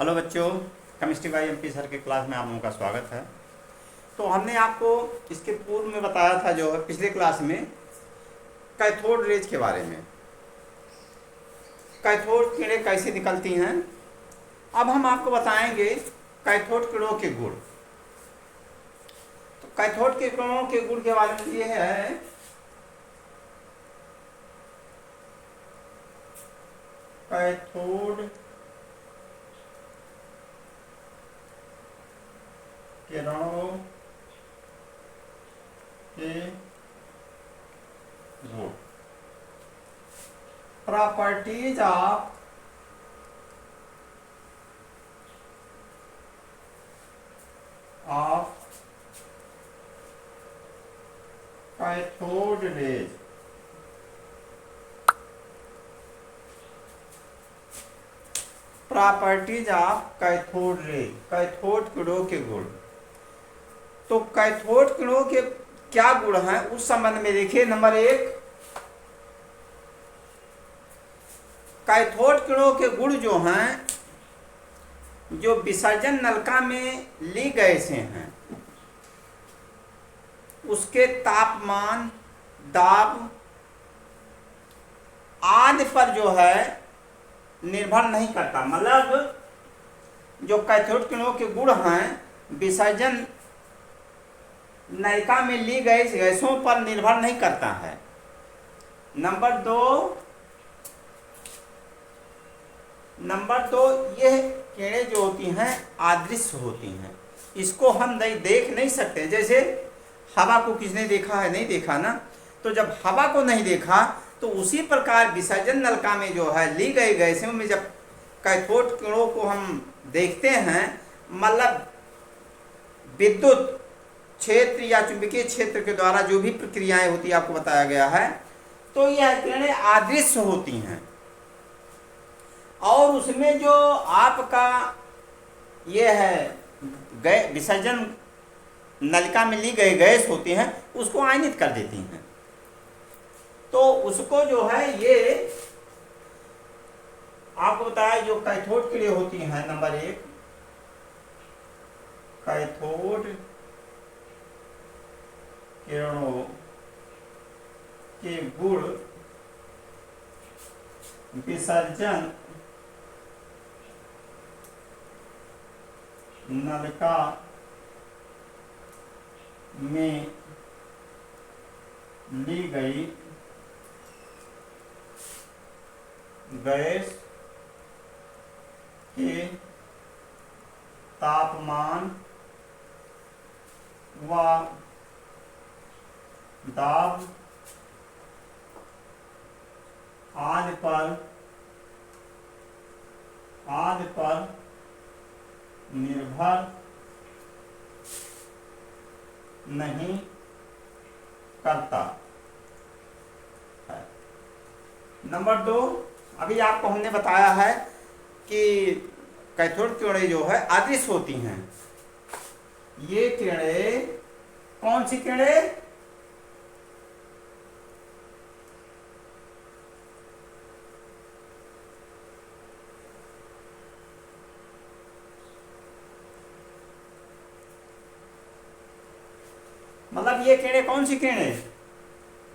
Hello बच्चों, chemistry by MP sir के class में आप लोगों का स्वागत है। तो हमने आपको इसके पूर्व में बताया था जो है पिछले क्लास में कैथोड रेज के बारे में, कैथोड किरणें कैसे निकलती हैं। अब हम आपको बताएंगे कैथोड किरणों के गुण। तो कैथोड के किरणों के गुण के बारे में ये है कैथोड किरणों के गुण। Properties of cathode rays. Properties of cathode rays, cathode किरणों के गुण। तो कैथोड किरणों के क्या गुण हैं उस संबंध में देखिए। नंबर 1, कैथोड किरणों के गुण जो हैं, जो विसर्जन नलिका में ली गैसें हैं उसके तापमान, दाब आदि पर जो है निर्भर नहीं करता। मतलब जो कैथोड किरणों के गुण हैं विसर्जन नलिका में ली गई गैसों पर निर्भर नहीं करता है। नंबर दो, यह किरणें जो होती हैं अदृश्य होती हैं। इसको हम देख नहीं सकते। जैसे हवा को किसने देखा है? नहीं देखा ना। तो जब हवा को नहीं देखा तो उसी प्रकार विसर्जन नलिका में जो है ली गई गैसों में जब कैथोड किरणों को हम देखते हैं, मतलब विद्युत क्षेत्र या चुंबकीय क्षेत्र के द्वारा जो भी प्रक्रियाएं होती है आपको बताया गया है, तो यह किरणें अदृश्य होती हैं। और उसमें जो आपका ये है विसर्जन नलिका में ली गई गैस होती हैं उसको आयनित कर देती हैं। तो उसको जो है ये आपको बताया जो कैथोड किरणें होती हैं। नंबर 1, कैथोड किरणों के गुण विसर्जन नलिका में ली गई गैस के तापमान व दाब आदि पर निर्भर नहीं करता है। नंबर 2, अभी आपको हमने बताया है कि कैथोड किरणें जो है अदृश्य होती हैं। ये किरणें कौन सी किरणें? मतलब ये किरणें कौन सी किरणें?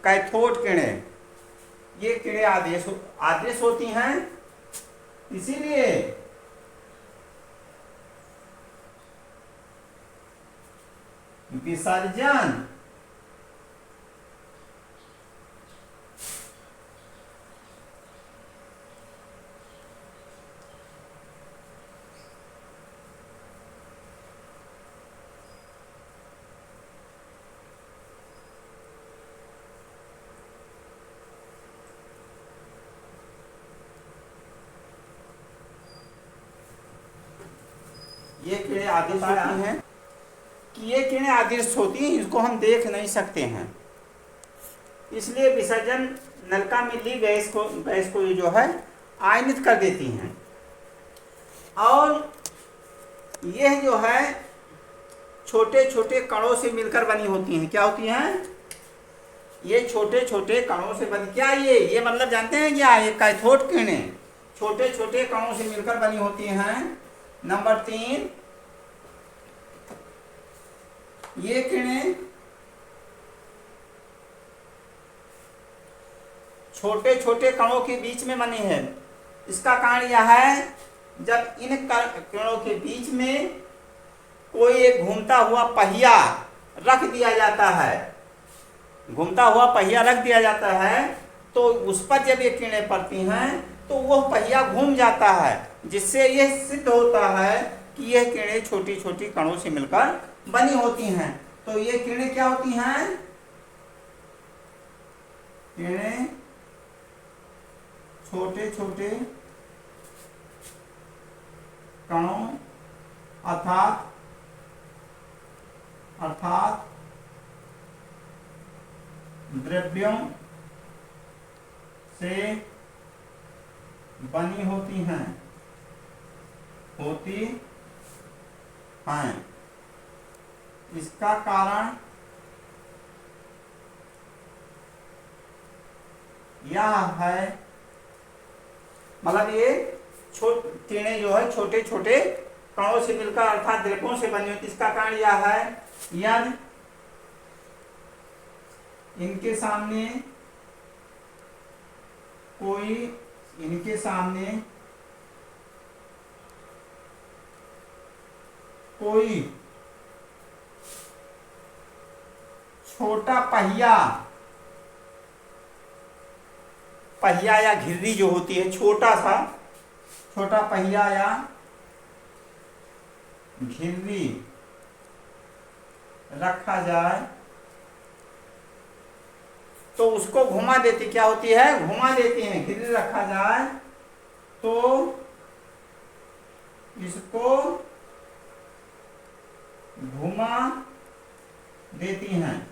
कैथोड किरणें। ये किरणें अदृश्य होती हैं, इसीलिए विसर्जन ये किरणें अदृश्य होती हैं कि ये किरणें अदृश्य होती हैं, इसको हम देख नहीं सकते हैं। इसलिए विसर्जन नलिका में ली गैस को जो है आयनित कर देती हैं। और यह जो है छोटे छोटे कणों से मिलकर बनी होती हैं। क्या होती हैं? ये छोटे छोटे कणों से बनी। क्या ये मतलब जानते हैं क्या? ये कैथोड किरणें छोटे छोटे कणों से मिलकर बनी होती हैं नंबर 3, ये किरणें छोटे छोटे कणों के बीच में बनी है। इसका कारण यह है, जब इन किरणों के बीच में कोई एक घूमता हुआ पहिया रख दिया जाता है, घूमता हुआ पहिया रख दिया जाता है, तो उस पर जब ये किरणें पड़ती हैं तो वह पहिया घूम जाता है, जिससे यह सिद्ध होता है कि यह किरणें छोटी छोटी कणों से मिलकर बनी होती हैं। तो ये किरणें क्या होती हैं? किरणें छोटे छोटे कणों अर्थात द्रव्यों से बनी होती हैं इसका कारण यह है, मतलब ये किरणें जो है छोटे छोटे कणों से मिलकर अर्थात द्रव्यों से बनी होती। इसका कारण यह है, यदि इनके सामने कोई छोटा पहिया या घिर्री जो होती है, छोटा पहिया या घिर्री रखा जाए तो उसको घुमा देती, क्या होती है? घुमा देती हैं। घिर्री रखा जाए तो इसको घुमा देती हैं।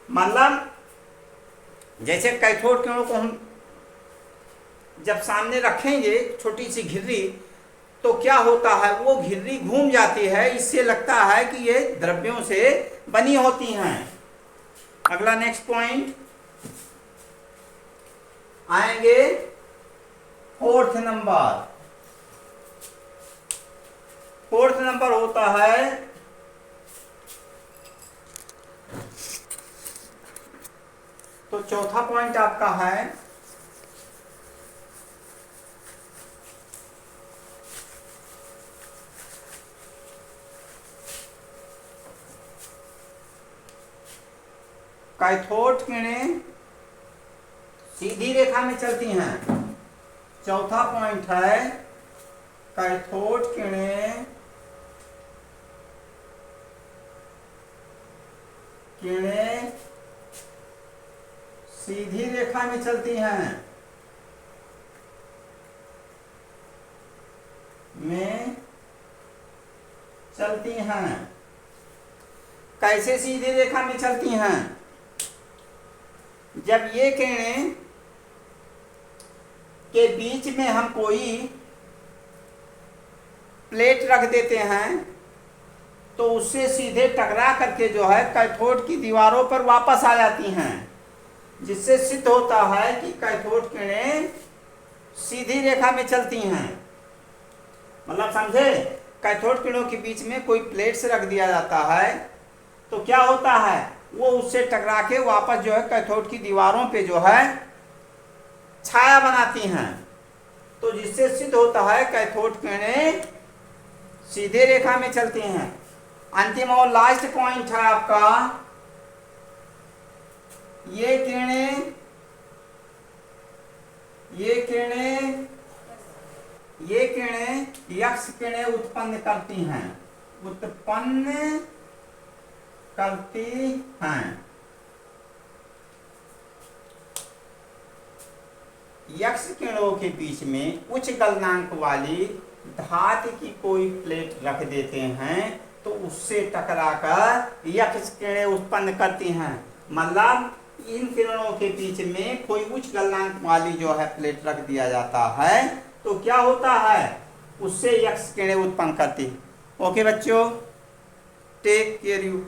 मतलब जैसे कैथोड किरणों को हम जब सामने रखेंगे छोटी सी घिर्री, तो क्या होता है, वो घिर्री घूम जाती है, इससे लगता है कि ये द्रव्यों से बनी होती हैं। अगला नेक्स्ट पॉइंट आएंगे, फोर्थ नंबर होता है तो चौथा पॉइंट आपका है कैथोड किरणें सीधी रेखा में चलती हैं। चौथा पॉइंट है कैथोड किरणें सीधी रेखा में चलती हैं। कैसे सीधी रेखा में चलती हैं? जब ये किरणें के बीच में हम कोई प्लेट रख देते हैं तो उससे सीधे टकरा करके जो है कैथोड की दीवारों पर वापस आ जाती हैं, जिससे सिद्ध होता है कि कैथोड किरणें सीधी रेखा में चलती हैं। मतलब समझे, कैथोड किरणों के बीच में कोई प्लेट्स रख दिया जाता है तो क्या होता है, वो उससे टकरा के वापस जो है कैथोड की दीवारों पे जो है छाया बनाती हैं, तो जिससे सिद्ध होता है कैथोड किरणें सीधे रेखा में चलती हैं। अंतिम और लास्ट पॉइंट है आपका, ये किरणें यक्ष किरणें उत्पन्न करती हैं। यक्ष किरणों के बीच में उच्च गलनांक वाली धातु की कोई प्लेट रख देते हैं तो उससे टकराकर यक्ष किरणें उत्पन्न करती हैं। मतलब इन किरणों के बीच में कोई उच्च गलनांक वाली जो है प्लेट रख दिया जाता है तो क्या होता है, उससे यक्ष किरणें उत्पन्न करती है। ओके बच्चों, टेक केयर यू।